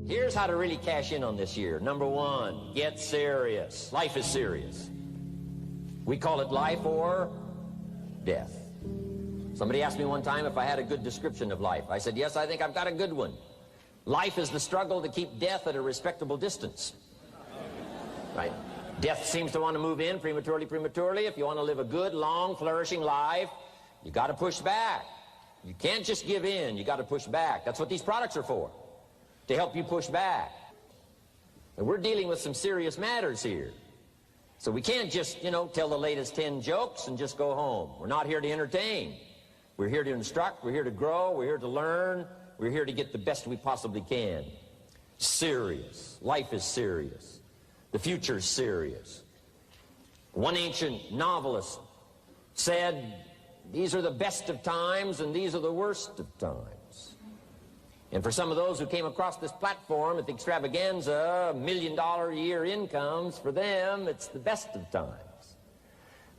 Here's how to really cash in on this year. Number one, get serious. Life is serious. We call it life or death. Somebody asked me one time if I had a good description of life. I said, yes, I think I've got a good one. Life is the struggle to keep death at a respectable distance. Right? Death seems to want to move in prematurely. If you want to live a good, long, flourishing life, you got to push back. You can't just give in. You got to push back. That's what these products are for, to help you push back. And we're dealing with some serious matters here. So we can't just, tell the latest 10 jokes and just go home. We're not here to entertain. We're here to instruct. We're here to grow. We're here to learn. We're here to get the best we possibly can. Serious. Life is serious. The future is serious. One ancient novelist said, these are the best of times and these are the worst of times. And for some of those who came across this platform at the extravaganza, $1 million a year incomes, for them, it's the best of times.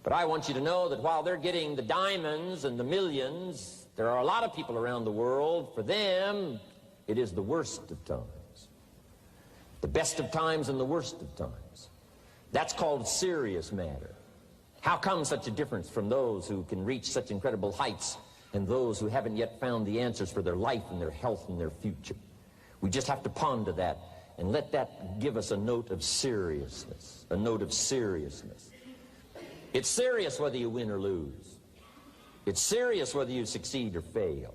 But I want you to know that while they're getting the diamonds and the millions, there are a lot of people around the world, for them, it is the worst of times. The best of times and the worst of times. That's called serious matter. How come such a difference from those who can reach such incredible heights and those who haven't yet found the answers for their life and their health and their future? We just have to ponder that and let that give us a note of seriousness, a note of seriousness. It's serious whether you win or lose. It's serious whether you succeed or fail.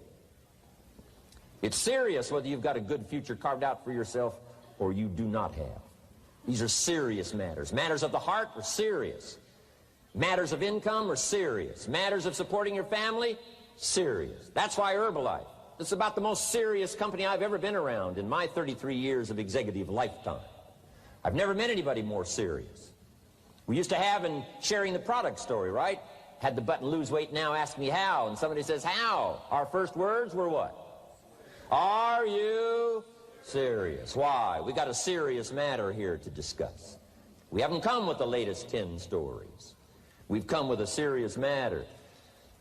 It's serious whether you've got a good future carved out for yourself or you do not have. These are serious matters. Matters of the heart are serious. Matters of income are serious. Matters of supporting your family, serious. That's why Herbalife, this is about the most serious company I've ever been around in my 33 years of executive lifetime. I've never met anybody more serious. We used to have in sharing the product story, right? Had the button lose weight now, ask me how. And somebody says, how? Our first words were what? Are you serious? Why? We got a serious matter here to discuss. We haven't come with the latest 10 stories. We've come with a serious matter.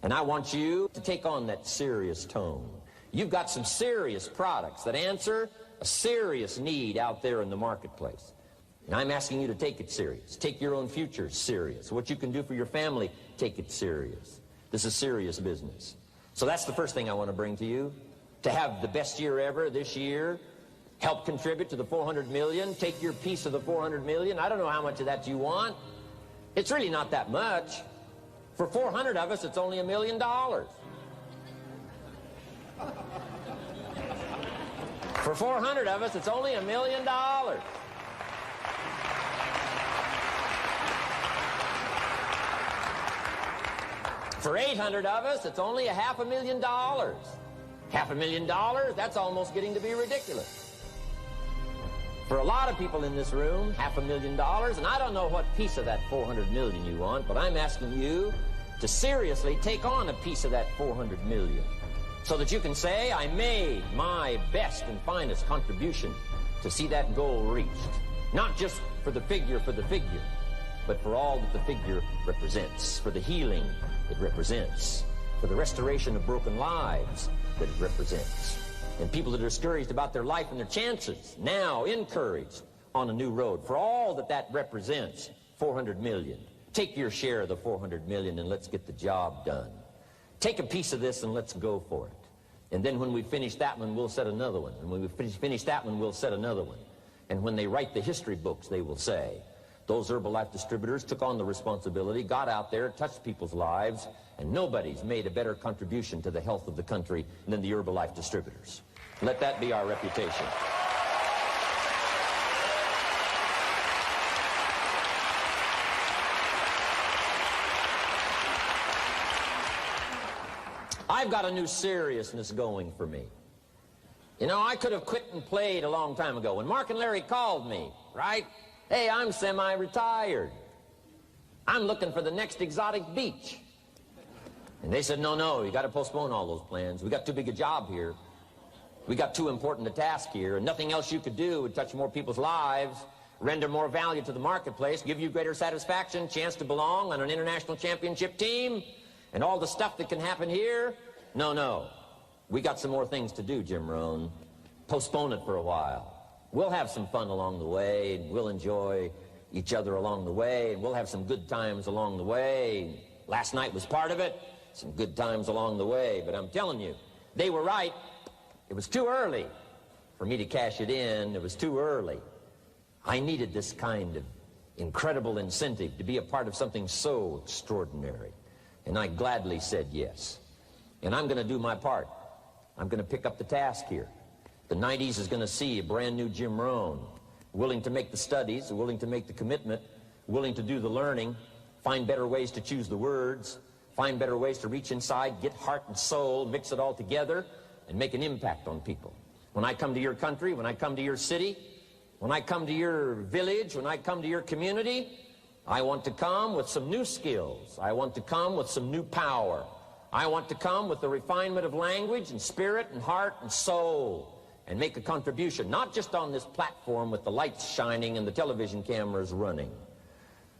And I want you to take on that serious tone. You've got some serious products that answer a serious need out there in the marketplace. And I'm asking you to take it serious. Take your own future serious. What you can do for your family, take it serious. This is serious business. So that's the first thing I want to bring to you. To have the best year ever this year, help contribute to the 400 million, take your piece of the 400 million. I don't know how much of that you want. It's really not that much. For 400 of us, it's only $1 million. For 400 of us, it's only $1 million. For 800 of us, it's only $500,000. $500,000, that's almost getting to be ridiculous. For a lot of people in this room, $500,000, and I don't know what piece of that 400 million you want, but I'm asking you to seriously take on a piece of that 400 million so that you can say, I made my best and finest contribution to see that goal reached. Not just for the figure, but for all that the figure represents, for the healing it represents, for the restoration of broken lives that it represents. And people that are discouraged about their life and their chances, now encouraged on a new road. For all that that represents, 400 million. Take your share of the 400 million and let's get the job done. Take a piece of this and let's go for it. And then when we finish that one, we'll set another one. And when we finish that one, we'll set another one. And when they write the history books, they will say, those Herbalife distributors took on the responsibility, got out there, touched people's lives, and nobody's made a better contribution to the health of the country than the Herbalife distributors. Let that be our reputation. I've got a new seriousness going for me. You know, I could have quit and played a long time ago. When Mark and Larry called me, right? Hey, I'm semi-retired. I'm looking for the next exotic beach. And they said, no, you got to postpone all those plans. We got too big a job here. We got too important a task here, and nothing else you could do would touch more people's lives, render more value to the marketplace, give you greater satisfaction, chance to belong on an international championship team, and all the stuff that can happen here. No. We got some more things to do, Jim Rohn. Postpone it for a while. We'll have some fun along the way, and we'll enjoy each other along the way, and we'll have some good times along the way. Last night was part of it, some good times along the way, but I'm telling you, they were right. It was too early for me to cash it in. It was too early. I needed this kind of incredible incentive to be a part of something so extraordinary, and I gladly said yes. And I'm going to do my part. I'm going to pick up the task here. The 90s is going to see a brand new Jim Rohn, willing to make the studies, willing to make the commitment, willing to do the learning, find better ways to choose the words, find better ways to reach inside, get heart and soul, mix it all together, and make an impact on people. When I come to your country, when I come to your city, when I come to your village, when I come to your community, I want to come with some new skills. I want to come with some new power. I want to come with the refinement of language and spirit and heart and soul, and make a contribution, not just on this platform with the lights shining and the television cameras running.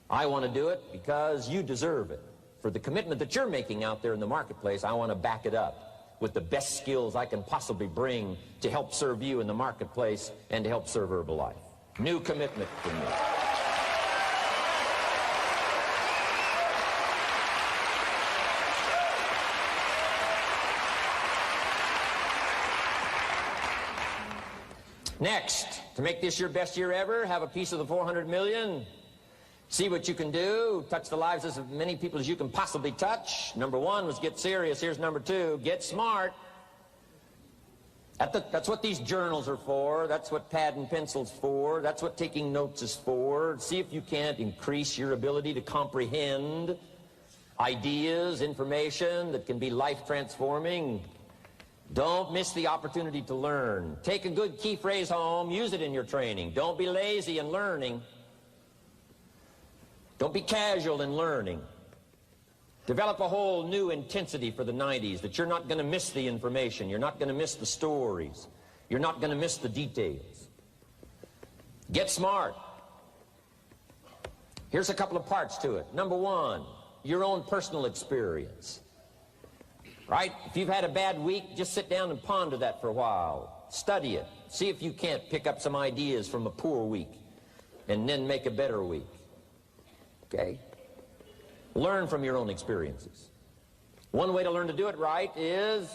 I want to do it because you deserve it. For the commitment that you're making out there in the marketplace, I want to back it up with the best skills I can possibly bring to help serve you in the marketplace and to help serve Herbalife. New commitment from me. Next, to make this your best year ever, have a piece of the 400 million. See what you can do. Touch the lives of as many people as you can possibly touch. Number one was get serious. Here's number two, get smart. That's what these journals are for. That's what pad and pencil's for. That's what taking notes is for. See if you can't increase your ability to comprehend ideas, information that can be life-transforming. Don't miss the opportunity to learn. Take a good key phrase home, use it in your training. Don't be lazy in learning. Don't be casual in learning. Develop a whole new intensity for the 90s that you're not going to miss the information. You're not going to miss the stories. You're not going to miss the details. Get smart. Here's a couple of parts to it. Number one, your own personal experience. Right? If you've had a bad week, just sit down and ponder that for a while. Study it. See if you can't pick up some ideas from a poor week and then make a better week. Okay? Learn from your own experiences. One way to learn to do it right is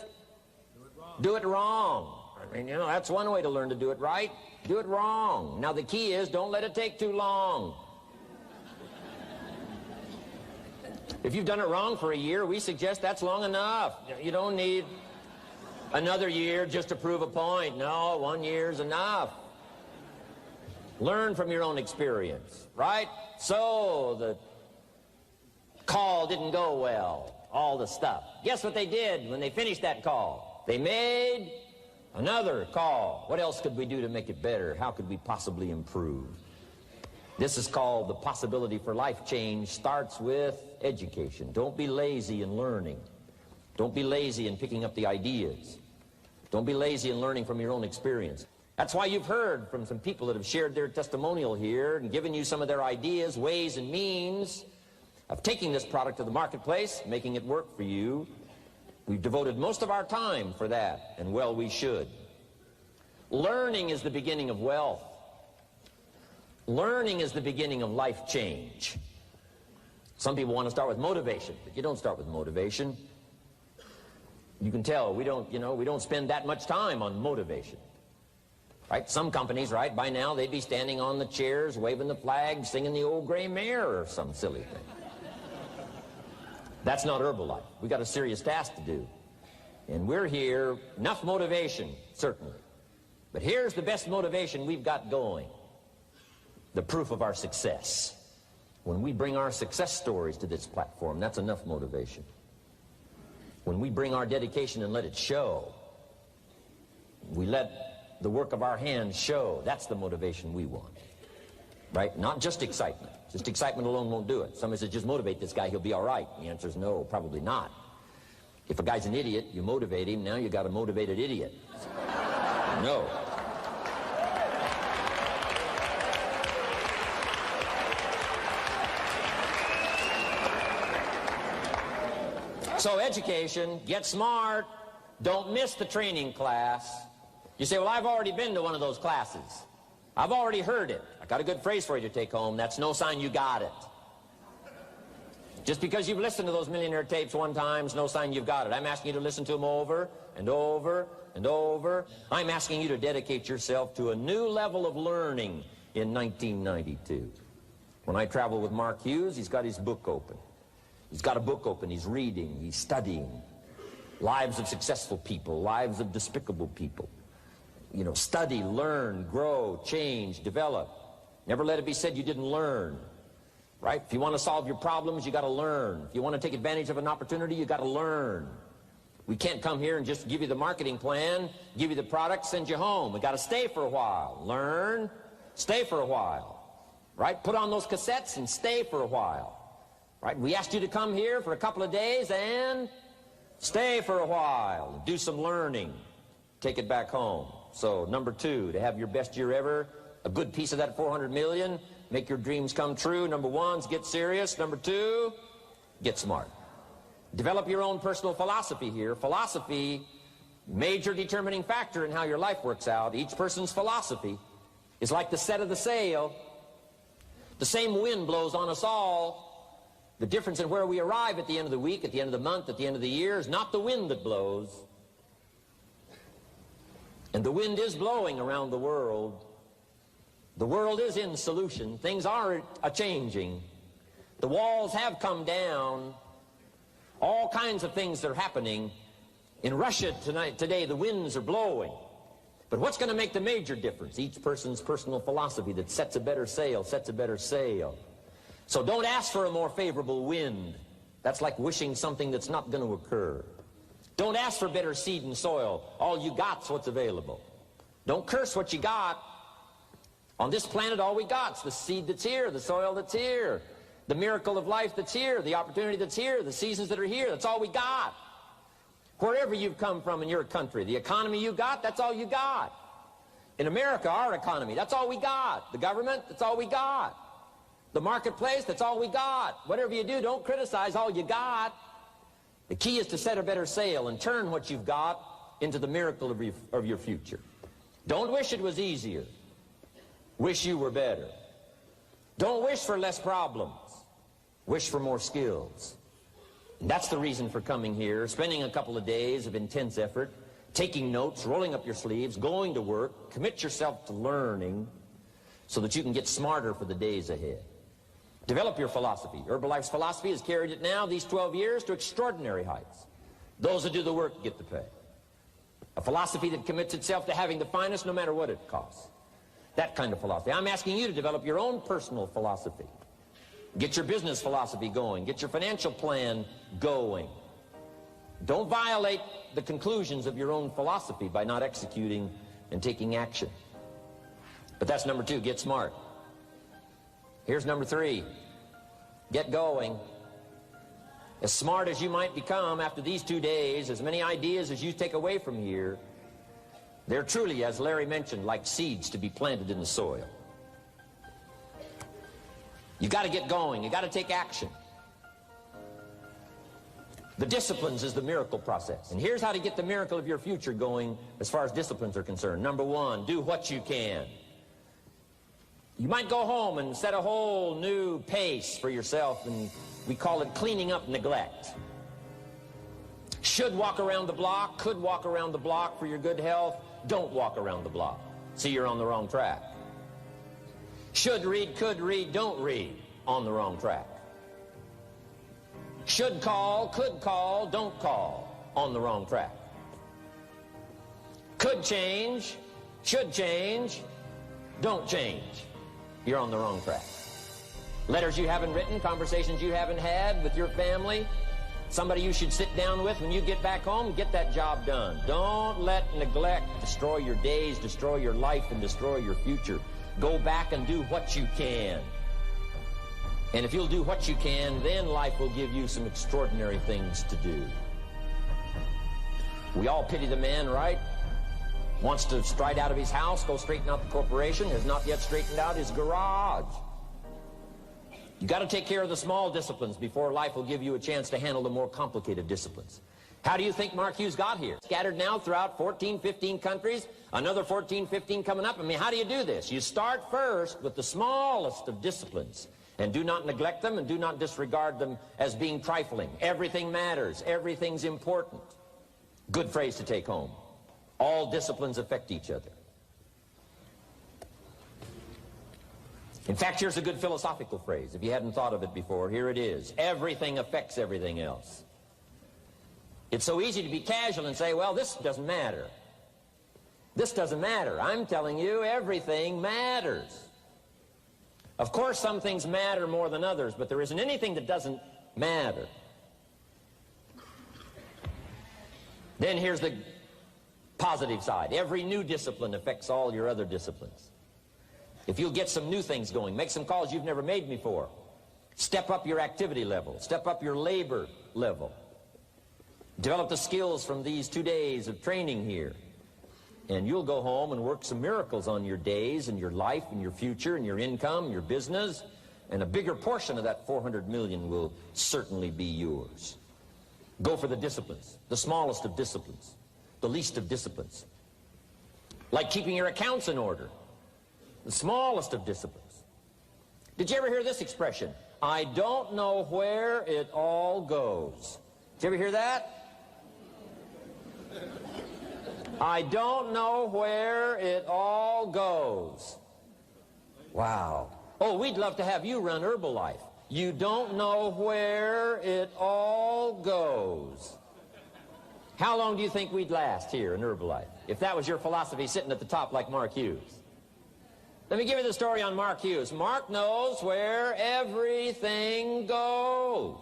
do it wrong. I mean, you know, that's one way to learn to do it right. Do it wrong. Now, the key is don't let it take too long. If you've done it wrong for a year, we suggest that's long enough. You don't need another year just to prove a point. No, 1 year's enough. Learn from your own experience, right? So the call didn't go well, all the stuff. Guess what they did when they finished that call? They made another call. What else could we do to make it better? How could we possibly improve? This is called the possibility for life change. Starts with education. Don't be lazy in learning. Don't be lazy in picking up the ideas. Don't be lazy in learning from your own experience. That's why you've heard from some people that have shared their testimonial here and given you some of their ideas, ways, and means of taking this product to the marketplace, making it work for you. We've devoted most of our time for that, and well, we should. Learning is the beginning of wealth. Learning is the beginning of life change. Some people want to start with motivation, but you don't start with motivation. You can tell we don't spend that much time on motivation. Right? Some companies, right, by now they'd be standing on the chairs, waving the flag, singing the old gray mare or some silly thing. That's not Herbalife. We got a serious task to do. And we're here, enough motivation, certainly. But here's the best motivation we've got going. The proof of our success. When we bring our success stories to this platform, that's enough motivation. When we bring our dedication and let it show, we let the work of our hands show, that's the motivation we want. Right? Not just excitement. Just excitement alone won't do it. Somebody says, just motivate this guy, he'll be all right. The answer is no, probably not. If a guy's an idiot, you motivate him, now you got a motivated idiot. No. So education, get smart, don't miss the training class. You say, well, I've already been to one of those classes. I've already heard it. I got a good phrase for you to take home. That's no sign you got it. Just because you've listened to those millionaire tapes one time is no sign you've got it. I'm asking you to listen to them over and over and over. I'm asking you to dedicate yourself to a new level of learning in 1992. When I travel with Mark Hughes, he's got his book open. He's got a book open. He's reading. He's studying. Lives of successful people. Lives of despicable people. You know, study, learn, grow, change, develop. Never let it be said you didn't learn. Right? If you want to solve your problems, you got to learn. If you want to take advantage of an opportunity, you got to learn. We can't come here and just give you the marketing plan, give you the product, send you home. We got to stay for a while. Learn, stay for a while. Right? Put on those cassettes and stay for a while. Right? We asked you to come here for a couple of days and stay for a while. Do some learning. Take it back home. So, number 2, to have your best year ever, a good piece of that 400 million, make your dreams come true. Number 1 is get serious. Number 2, get smart. Develop your own personal philosophy here. Philosophy, major determining factor in how your life works out. Each person's philosophy is like the set of the sail. The same wind blows on us all. The difference in where we arrive at the end of the week, at the end of the month, at the end of the year is not the wind that blows. And the wind is blowing around the world. The world is in solution. Things are a-changing. The walls have come down. All kinds of things are happening. In Russia today, the winds are blowing. But what's going to make the major difference? Each person's personal philosophy that sets a better sail, sets a better sail. So don't ask for a more favorable wind. That's like wishing something that's not going to occur. Don't ask for better seed and soil. All you got's what's available. Don't curse what you got. On this planet, all we got's the seed that's here, the soil that's here, the miracle of life that's here, the opportunity that's here, the seasons that are here. That's all we got. Wherever you've come from in your country, the economy you got, that's all you got. In America, our economy, that's all we got. The government, that's all we got. The marketplace, that's all we got. Whatever you do, don't criticize all you got. The key is to set a better sail and turn what you've got into the miracle of your future. Don't wish it was easier. Wish you were better. Don't wish for less problems. Wish for more skills. And that's the reason for coming here, spending a couple of days of intense effort, taking notes, rolling up your sleeves, going to work, commit yourself to learning so that you can get smarter for the days ahead. Develop your philosophy. Herbalife's philosophy has carried it now, these 12 years, to extraordinary heights. Those that do the work get the pay. A philosophy that commits itself to having the finest no matter what it costs. That kind of philosophy. I'm asking you to develop your own personal philosophy. Get your business philosophy going. Get your financial plan going. Don't violate the conclusions of your own philosophy by not executing and taking action. But that's number 2, get smart. Here's number 3, get going. As smart as you might become after these 2 days, as many ideas as you take away from here, they're truly, as Larry mentioned, like seeds to be planted in the soil. You got to get going. You got to take action. The disciplines is the miracle process. And here's how to get the miracle of your future going as far as disciplines are concerned. Number 1, do what you can. You might go home and set a whole new pace for yourself, and we call it cleaning up neglect. Should walk around the block, could walk around the block for your good health. Don't walk around the block. See, you're on the wrong track. Should read, could read, don't read. On the wrong track. Should call, could call, don't call. On the wrong track. Could change, should change, don't change. You're on the wrong track. Letters you haven't written, conversations you haven't had with your family, somebody you should sit down with when you get back home, get that job done. Don't let neglect destroy your days, destroy your life, and destroy your future. Go back and do what you can. And if you'll do what you can, then life will give you some extraordinary things to do. We all pity the man, right? Wants to stride out of his house, go straighten out the corporation, has not yet straightened out his garage. You got to take care of the small disciplines before life will give you a chance to handle the more complicated disciplines. How do you think Mark Hughes got here? Scattered now throughout 14, 15 countries, another 14, 15 coming up. I mean, how do you do this? You start first with the smallest of disciplines, and do not neglect them and do not disregard them as being trifling. Everything matters. Everything's important. Good phrase to take home. All disciplines affect each other. In fact, here's a good philosophical phrase. If you hadn't thought of it before, here it is. Everything affects everything else. It's so easy to be casual and say, well, this doesn't matter. This doesn't matter. I'm telling you, everything matters. Of course, some things matter more than others, but there isn't anything that doesn't matter. Then here's the positive side. Every new discipline affects all your other disciplines. If you'll get some new things going, make some calls you've never made before. Step up your activity level. Step up your labor level. Develop the skills from these 2 days of training here. And you'll go home and work some miracles on your days and your life and your future and your income, your business. And a bigger portion of that 400 million will certainly be yours. Go for the disciplines, the smallest of disciplines, the least of disciplines. Like keeping your accounts in order, the smallest of disciplines. Did you ever hear this expression? I don't know where it all goes. Did you ever hear that? I don't know where it all goes. Wow. Oh, we'd love to have you run Herbalife. You don't know where it all goes. How long do you think we'd last here in Herbalife if that was your philosophy sitting at the top like Mark Hughes? Let me give you the story on Mark Hughes. Mark knows where everything goes.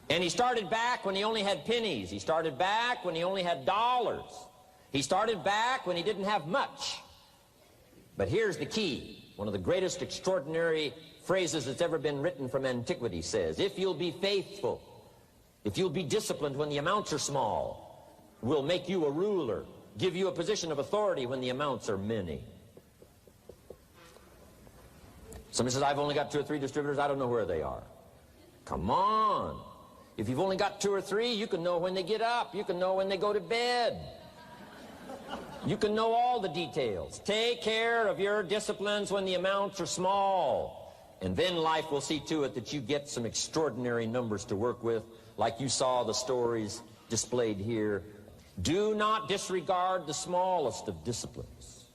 And he started back when he only had pennies. He started back when he only had dollars. He started back when he didn't have much. But here's the key. One of the greatest extraordinary phrases that's ever been written from antiquity says, if you'll be faithful, if you'll be disciplined when the amounts are small, we'll make you a ruler, give you a position of authority when the amounts are many. Somebody says, I've only got 2 or 3 distributors, I don't know where they are. Come on. If you've only got 2 or 3, you can know when they get up. You can know when they go to bed. You can know all the details. Take care of your disciplines when the amounts are small. And then life will see to it that you get some extraordinary numbers to work with, like you saw the stories displayed here. Do not disregard the smallest of disciplines.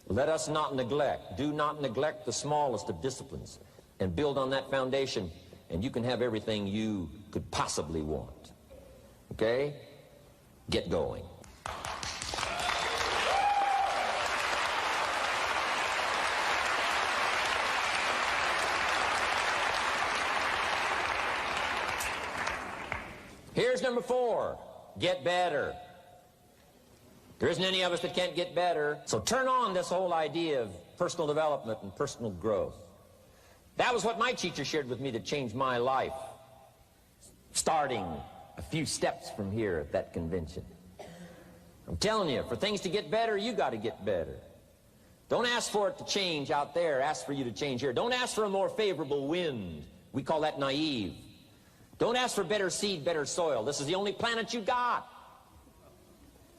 Let us not neglect. Do not neglect the smallest of disciplines. And build on that foundation, and you can have everything you could possibly want. Okay? Get going. Here's number 4. Get better. There isn't any of us that can't get better. So turn on this whole idea of personal development and personal growth. That was what my teacher shared with me that changed my life, starting a few steps from here at that convention. I'm telling you, for things to get better, you got to get better. Don't ask for it to change out there. Ask for you to change here. Don't ask for a more favorable wind. We call that naive. Don't ask for better seed, better soil. This is the only planet you got.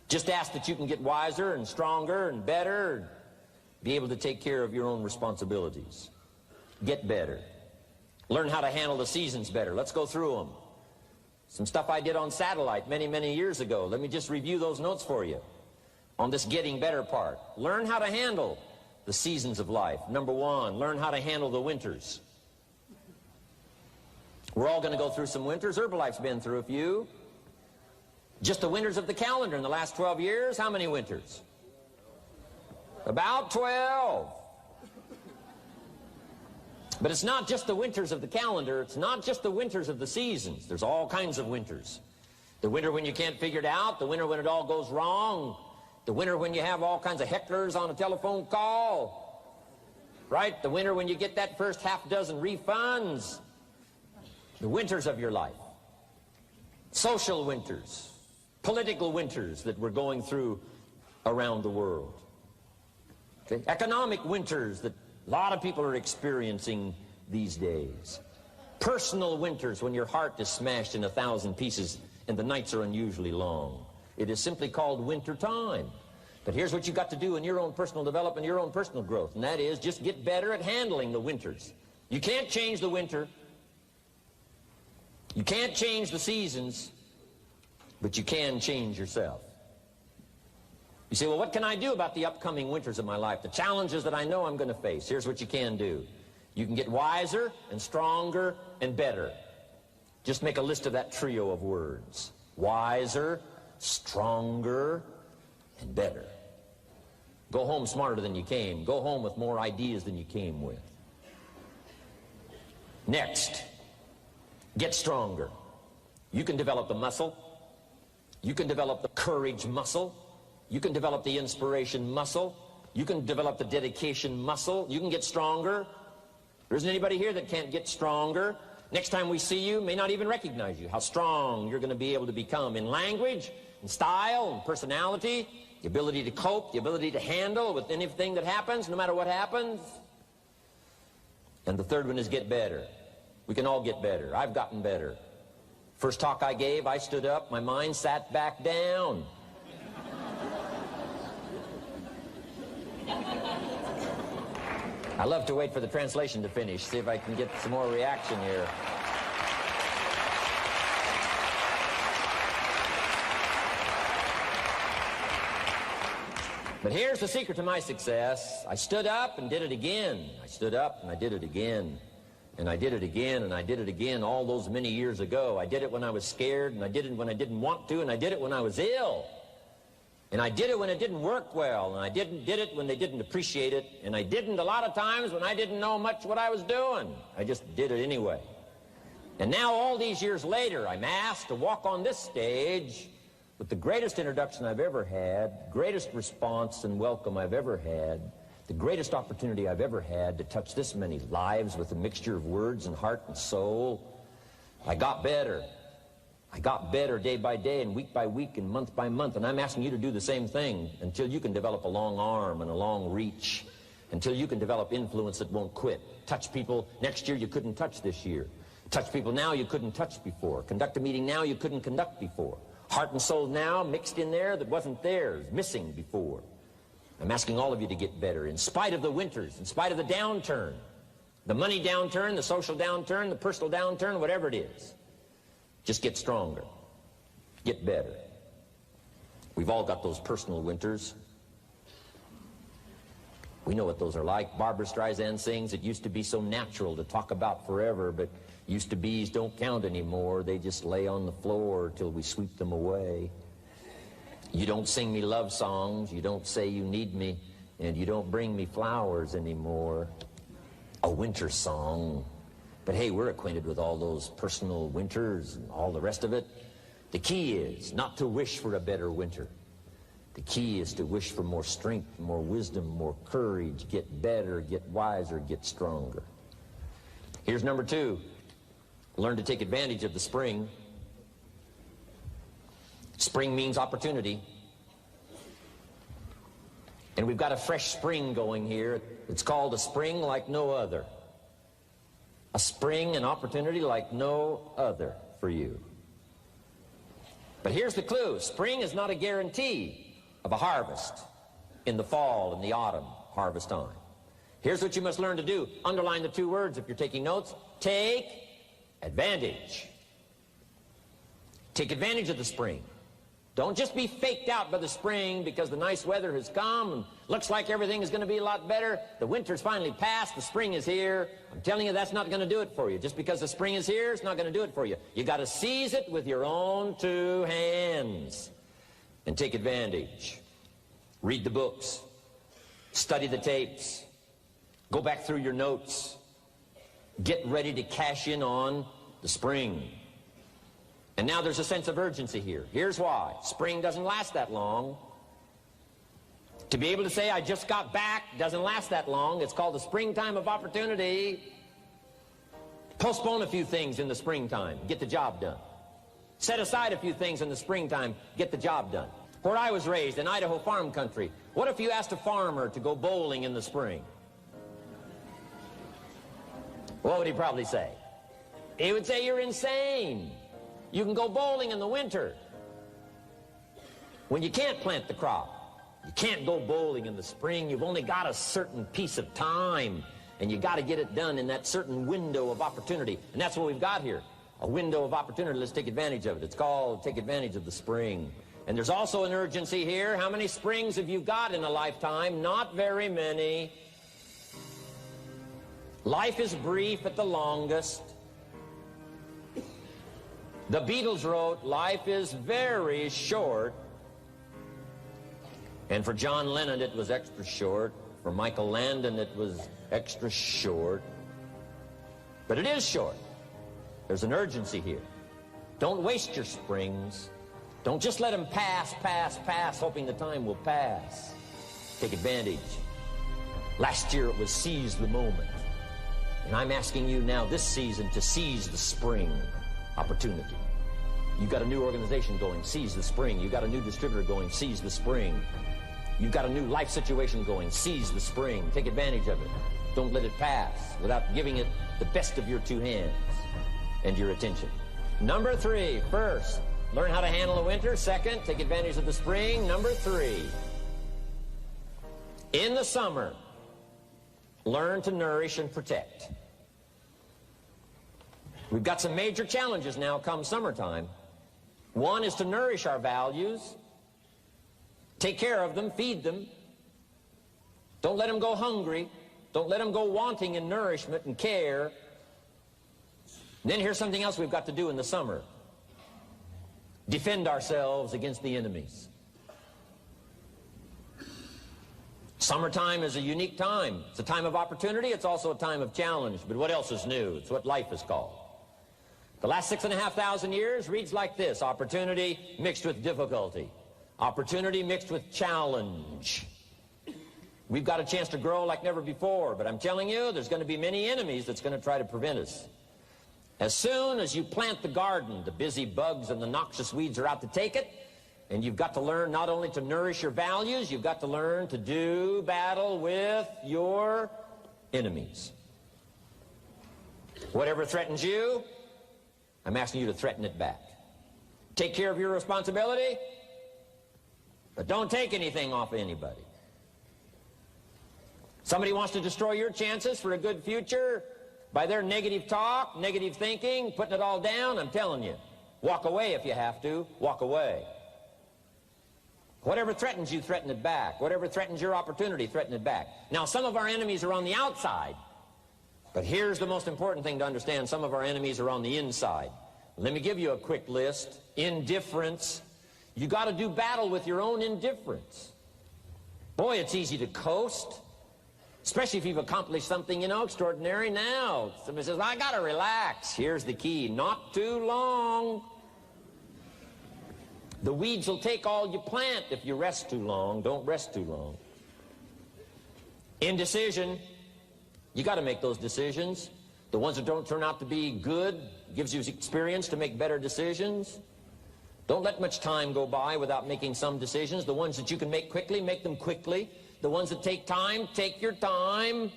Just ask that you can get wiser and stronger and better and be able to take care of your own responsibilities. Get better. Learn how to handle the seasons better. Let's go through them. Some stuff I did on satellite many, many years ago. Let me just review those notes for you on this getting better part. Learn how to handle the seasons of life. Number 1, learn how to handle the winters. We're all going to go through some winters. Herbalife's been through a few. Just the winters of the calendar in the last 12 years, how many winters? About 12. But it's not just the winters of the calendar. It's not just the winters of the seasons. There's all kinds of winters. The winter when you can't figure it out. The winter when it all goes wrong. The winter when you have all kinds of hecklers on a telephone call. Right? The winter when you get that first half dozen refunds. The winters of your life. Social winters. Political winters that we're going through around the world. Okay? Economic winters that a lot of people are experiencing these days. Personal winters when your heart is smashed in 1,000 pieces and the nights are unusually long. It is simply called winter time. But here's what you've got to do in your own personal development, your own personal growth, and that is just get better at handling the winters. You can't change the winter. You can't change the seasons, but you can change yourself. You say, well, what can I do about the upcoming winters of my life, the challenges that I know I'm going to face? Here's what you can do. You can get wiser and stronger and better. Just make a list of that trio of words. Wiser, stronger, and better. Go home smarter than you came. Go home with more ideas than you came with. Next, get stronger. You can develop the muscle. You can develop the courage muscle. You can develop the inspiration muscle. You can develop the dedication muscle. You can get stronger. There isn't anybody here that can't get stronger. Next time we see you, may not even recognize you, how strong you're going to be able to become in language, in style, in personality, the ability to cope, the ability to handle with anything that happens, no matter what happens. And the third one is get better. We can all get better. I've gotten better. First talk I gave, I stood up, my mind sat back down. I love to wait for the translation to finish, see if I can get some more reaction here. But here's the secret to my success. I stood up and did it again. I stood up and I did it again. And I did it again and I did it again all those many years ago. I did it when I was scared, and I did it when I didn't want to, and I did it when I was ill. And I did it when it didn't work well, and I did it when they didn't appreciate it, and I didn't a lot of times when I didn't know much what I was doing. I just did it anyway. And now all these years later, I'm asked to walk on this stage with the greatest introduction I've ever had, greatest response and welcome I've ever had, the greatest opportunity I've ever had to touch this many lives with a mixture of words and heart and soul. I got better. I got better day by day and week by week and month by month, and I'm asking you to do the same thing until you can develop a long arm and a long reach, until you can develop influence that won't quit. Touch people next year you couldn't touch this year. Touch people now you couldn't touch before. Conduct a meeting now you couldn't conduct before. Heart and soul now mixed in there that wasn't theirs, missing before. I'm asking all of you to get better in spite of the winters, in spite of the downturn, the money downturn, the social downturn, the personal downturn, whatever it is. Just get stronger. Get better. We've all got those personal winters. We know what those are like. Barbara Streisand sings, it used to be so natural to talk about forever, but used to be's don't count anymore. They just lay on the floor till we sweep them away. You don't sing me love songs. You don't say you need me, and you don't bring me flowers anymore. A winter song. But hey, we're acquainted with all those personal winters and all the rest of it. The key is not to wish for a better winter. The key is to wish for more strength, more wisdom, more courage, get better, get wiser, get stronger. Here's number 2. Learn to take advantage of the spring. Spring means opportunity. And we've got a fresh spring going here. It's called a spring like no other. A spring, an opportunity like no other for you. But here's the clue. Spring is not a guarantee of a harvest in the fall and the autumn harvest time. Here's what you must learn to do. Underline the 2 words if you're taking notes. Take advantage. Take advantage of the spring. Don't just be faked out by the spring because the nice weather has come and looks like everything is going to be a lot better. The winter's finally passed, the spring is here. I'm telling you, that's not going to do it for you. Just because the spring is here, it's not going to do it for you. You got to seize it with your own 2 hands and take advantage. Read the books. Study the tapes. Go back through your notes. Get ready to cash in on the spring. And now there's a sense of urgency here. Here's why. Spring doesn't last that long. To be able to say, I just got back, doesn't last that long. It's called the springtime of opportunity. Postpone a few things in the springtime. Get the job done. Set aside a few things in the springtime. Get the job done. Where I was raised, in Idaho farm country, what if you asked a farmer to go bowling in the spring? What would he probably say? He would say you're insane. You can go bowling in the winter when you can't plant the crop. You can't go bowling in the spring. You've only got a certain piece of time, and you got to get it done in that certain window of opportunity. And that's what we've got here, a window of opportunity. Let's take advantage of it. It's called take advantage of the spring. And there's also an urgency here. How many springs have you got in a lifetime? Not very many. Life is brief at the longest. The Beatles wrote, life is very short. And for John Lennon, it was extra short. For Michael Landon, it was extra short. But it is short. There's an urgency here. Don't waste your springs. Don't just let them pass, hoping the time will pass. Take advantage. Last year, it was seize the moment. And I'm asking you now this season to seize the spring opportunity. You've got a new organization going, seize the spring. You've got a new distributor going, seize the spring. You've got a new life situation going, seize the spring. Take advantage of it. Don't let it pass without giving it the best of your two hands and your attention. Number 3, first, learn how to handle the winter. Second, take advantage of the spring. Number 3, in the summer, learn to nourish and protect. We've got some major challenges now come summertime. One is to nourish our values. Take care of them, feed them. Don't let them go hungry. Don't let them go wanting in nourishment and care. And then here's something else we've got to do in the summer. Defend ourselves against the enemies. Summertime is a unique time. It's a time of opportunity. It's also a time of challenge. But what else is new? It's what life is called. The last 6,500 years reads like this: opportunity mixed with difficulty. Opportunity mixed with challenge. We've got a chance to grow like never before, but I'm telling you, there's going to be many enemies that's going to try to prevent us. As soon as you plant the garden, the busy bugs and the noxious weeds are out to take it, and you've got to learn not only to nourish your values, you've got to learn to do battle with your enemies. Whatever threatens you, I'm asking you to threaten it back. Take care of your responsibility, but don't take anything off of anybody. Somebody wants to destroy your chances for a good future by their negative talk, negative thinking, putting it all down. I'm telling you, walk away if you have to. Walk away. Whatever threatens you, threaten it back. Whatever threatens your opportunity, threaten it back. Now, some of our enemies are on the outside, but here's the most important thing to understand. Some of our enemies are on the inside. Let me give you a quick list. Indifference. You got to do battle with your own indifference. Boy, it's easy to coast, especially if you've accomplished something, extraordinary. Now, somebody says, well, I got to relax. Here's the key. Not too long. The weeds will take all you plant if you rest too long. Don't rest too long. Indecision. You got to make those decisions. The ones that don't turn out to be good gives you experience to make better decisions. Don't let much time go by without making some decisions. The ones that you can make quickly, make them quickly. The ones that take time, take your time.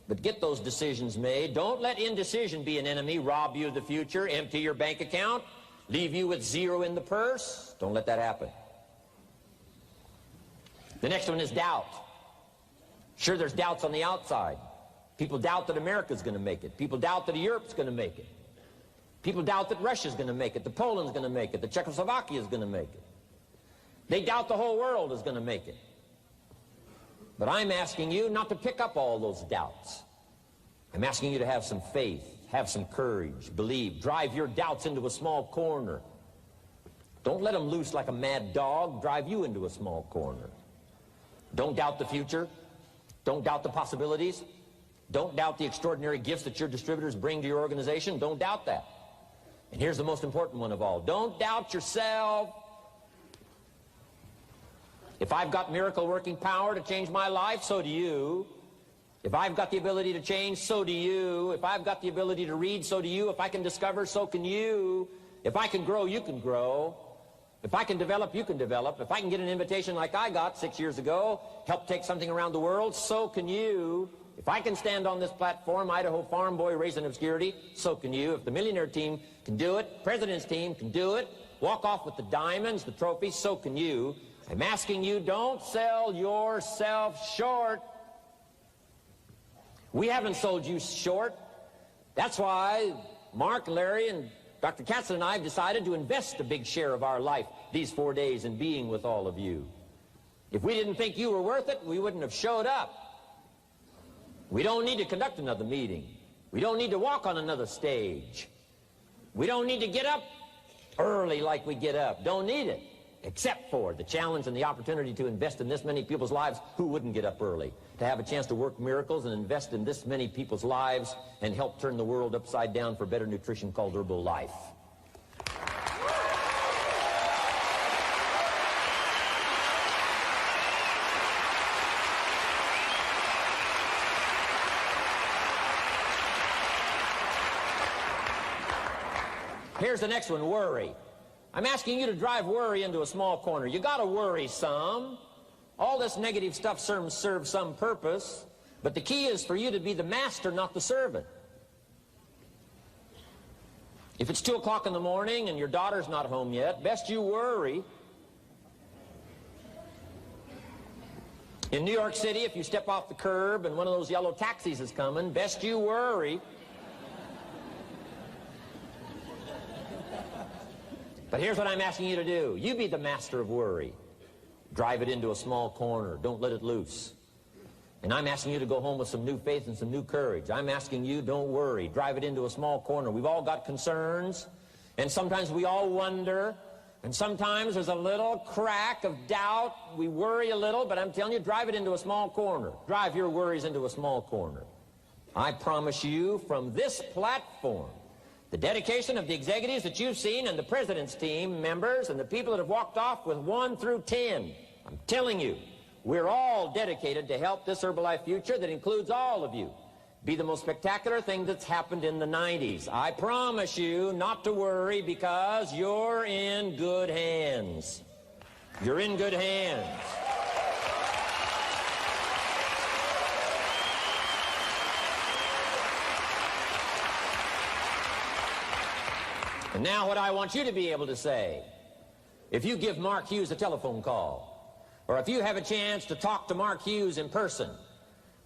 But get those decisions made. Don't let indecision be an enemy, rob you of the future, empty your bank account, leave you with zero in the purse. Don't let that happen. The next one is doubt. Sure, there's doubts on the outside. People doubt that America's going to make it. People doubt that Europe's going to make it. People doubt that Russia's going to make it, that Poland's going to make it, that Czechoslovakia is going to make it. They doubt the whole world is going to make it. But I'm asking you not to pick up all those doubts. I'm asking you to have some faith, have some courage, believe, drive your doubts into a small corner. Don't let them loose like a mad dog, drive you into a small corner. Don't doubt the future. Don't doubt the possibilities. Don't doubt the extraordinary gifts that your distributors bring to your organization. Don't doubt that. And here's the most important one of all. Don't doubt yourself. If I've got miracle working power to change my life, so do you. If I've got the ability to change, so do you. If I've got the ability to read, so do you. If I can discover, so can you. If I can grow, you can grow. If I can develop, you can develop. If I can get an invitation like I got 6 years ago, help take something around the world, so can you. If I can stand on this platform, Idaho farm boy raised in obscurity, so can you. If the millionaire team can do it, president's team can do it, walk off with the diamonds, the trophies, so can you. I'm asking you, don't sell yourself short. We haven't sold you short. That's why Mark, Larry, and Dr. Katzen and I have decided to invest a big share of our life these 4 days in being with all of you. If we didn't think you were worth it, we wouldn't have showed up. We don't need to conduct another meeting. We don't need to walk on another stage. We don't need to get up early like we get up. Don't need it. Except for the challenge and the opportunity to invest in this many people's lives who wouldn't get up early. To have a chance to work miracles and invest in this many people's lives and help turn the world upside down for better nutrition called Herbalife. Here's the next one, worry. I'm asking you to drive worry into a small corner. You got to worry some. All this negative stuff serves some purpose, but the key is for you to be the master, not the servant. If it's 2 o'clock in the morning and your daughter's not home yet, best you worry. In New York City, if you step off the curb and one of those yellow taxis is coming, best you worry. But here's what I'm asking you to do. You be the master of worry. Drive it into a small corner. Don't let it loose. And I'm asking you to go home with some new faith and some new courage. I'm asking you, don't worry. Drive it into a small corner. We've all got concerns, and sometimes we all wonder, and sometimes there's a little crack of doubt. We worry a little, but I'm telling you, drive it into a small corner. Drive your worries into a small corner. I promise you, from this platform, the dedication of the executives that you've seen and the president's team members and the people that have walked off with 1 through 10, I'm telling you, we're all dedicated to help this Herbalife future that includes all of you be the most spectacular thing that's happened in the 90s. I promise you not to worry because you're in good hands. You're in good hands. And now what I want you to be able to say, if you give Mark Hughes a telephone call, or if you have a chance to talk to Mark Hughes in person,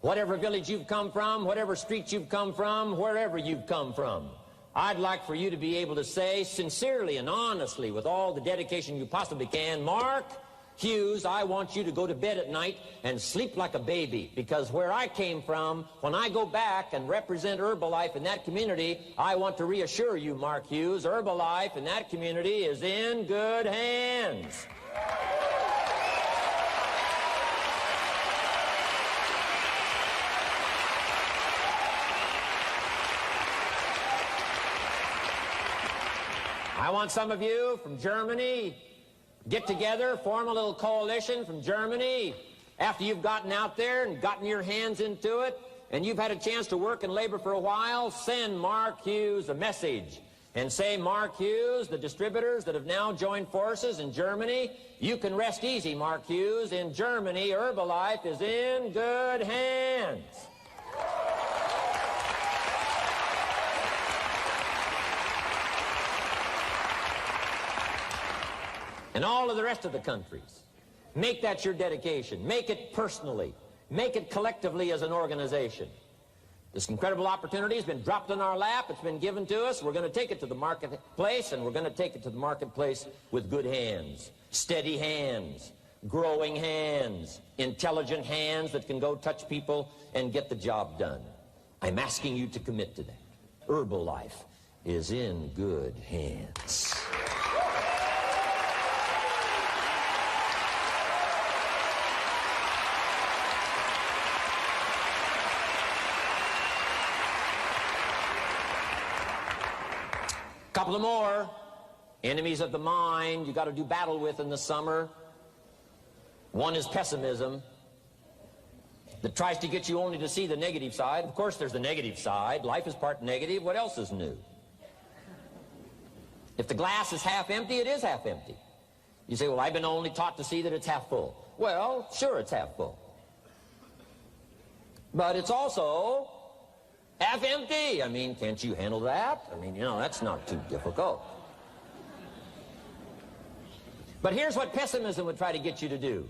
whatever village you've come from, whatever street you've come from, wherever you've come from, I'd like for you to be able to say sincerely and honestly, with all the dedication you possibly can, Mark Hughes, I want you to go to bed at night and sleep like a baby, because where I came from, when I go back and represent Herbalife in that community, I want to reassure you, Mark Hughes, Herbalife in that community is in good hands. I want some of you from Germany, get together, form a little coalition from Germany. After you've gotten out there and gotten your hands into it, and you've had a chance to work and labor for a while, send Mark Hughes a message and say, Mark Hughes, the distributors that have now joined forces in Germany, you can rest easy, Mark Hughes. In Germany, Herbalife is in good hands. And all of the rest of the countries, make that your dedication. Make it personally. Make it collectively as an organization. This incredible opportunity has been dropped in our lap. It's been given to us. We're going to take it to the marketplace, and we're going to take it to the marketplace with good hands, steady hands, growing hands, intelligent hands that can go touch people and get the job done. I'm asking you to commit to that. Herbalife is in good hands. Couple of more enemies of the mind you got to do battle with in the summer. One is pessimism that tries to get you only to see the negative side. Of course, there's the negative side. Life is part negative. What else is new? If the glass is half empty, it is half empty. You say, well, I've been only taught to see that it's half full. Well, sure, it's half full. But it's also half empty. I mean, can't you handle that? I mean, you know, that's not too difficult. But here's what pessimism would try to get you to do.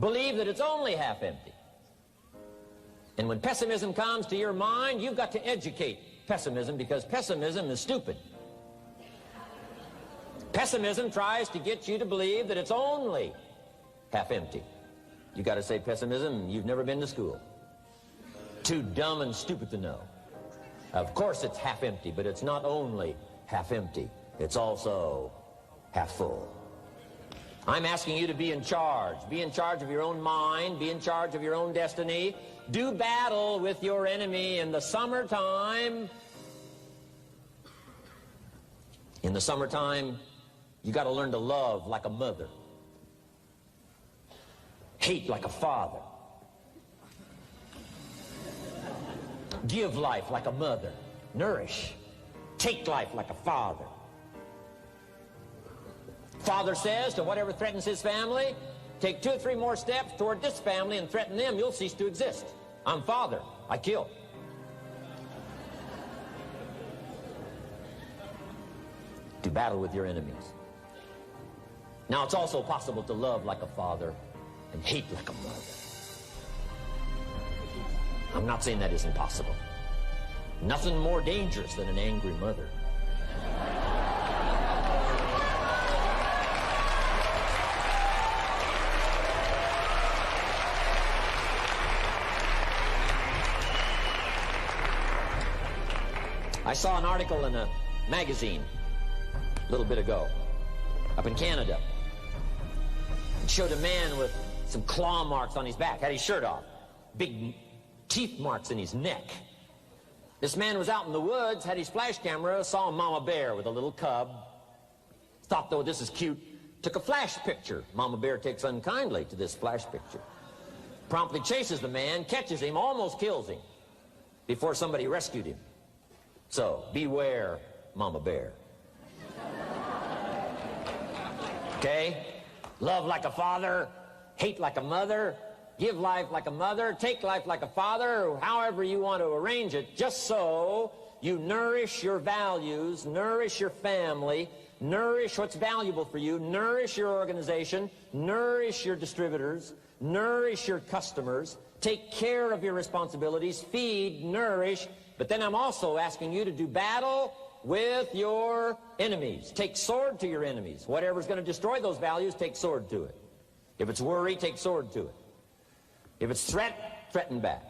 Believe that it's only half empty. And when pessimism comes to your mind, you've got to educate pessimism, because pessimism is stupid. Pessimism tries to get you to believe that it's only half empty. You got to say, pessimism, you've never been to school. Too dumb and stupid to know. Of course it's half empty, but it's not only half empty. It's also half full. I'm asking you to be in charge. Be in charge of your own mind. Be in charge of your own destiny. Do battle with your enemy in the summertime. In the summertime, you got to learn to love like a mother. Hate like a father. Give life like a mother. Nourish. Take life like a father. Father says to whatever threatens his family, take 2 or 3 more steps toward this family and threaten them, you'll cease to exist. I'm father. I kill. Do battle with your enemies. Now, it's also possible to love like a father and hate like a mother. I'm not saying that isn't possible. Nothing more dangerous than an angry mother. I saw an article in a magazine a little bit ago up in Canada. It showed a man with some claw marks on his back, had his shirt off, big teeth marks in his neck. This man was out in the woods, had his flash camera, saw a mama bear with a little cub, thought, though, this is cute, took a flash picture. Mama bear takes unkindly to this flash picture. Promptly chases the man, catches him, almost kills him before somebody rescued him. So, beware, mama bear. Okay? Love like a father, hate like a mother, give life like a mother, take life like a father, however you want to arrange it, just so you nourish your values, nourish your family, nourish what's valuable for you, nourish your organization, nourish your distributors, nourish your customers, take care of your responsibilities, feed, nourish. But then I'm also asking you to do battle with your enemies. Take sword to your enemies. Whatever's going to destroy those values, take sword to it. If it's worry, take sword to it. If it's threat, threaten back.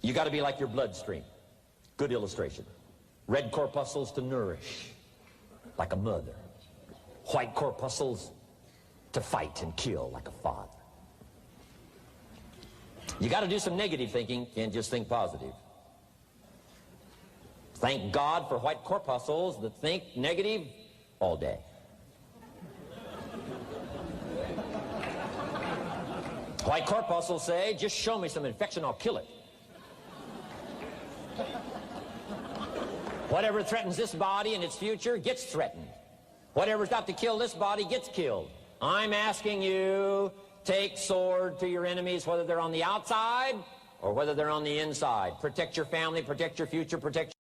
You got to be like your bloodstream. Good illustration. Red corpuscles to nourish, like a mother. White corpuscles to fight and kill, like a father. You got to do some negative thinking, can't just think positive. Thank God for white corpuscles that think negative all day. White corpuscles say, just show me some infection, I'll kill it. Whatever threatens this body and its future gets threatened. Whatever's got to kill this body gets killed. I'm asking you, take sword to your enemies, whether they're on the outside or whether they're on the inside. Protect your family, protect your future, protect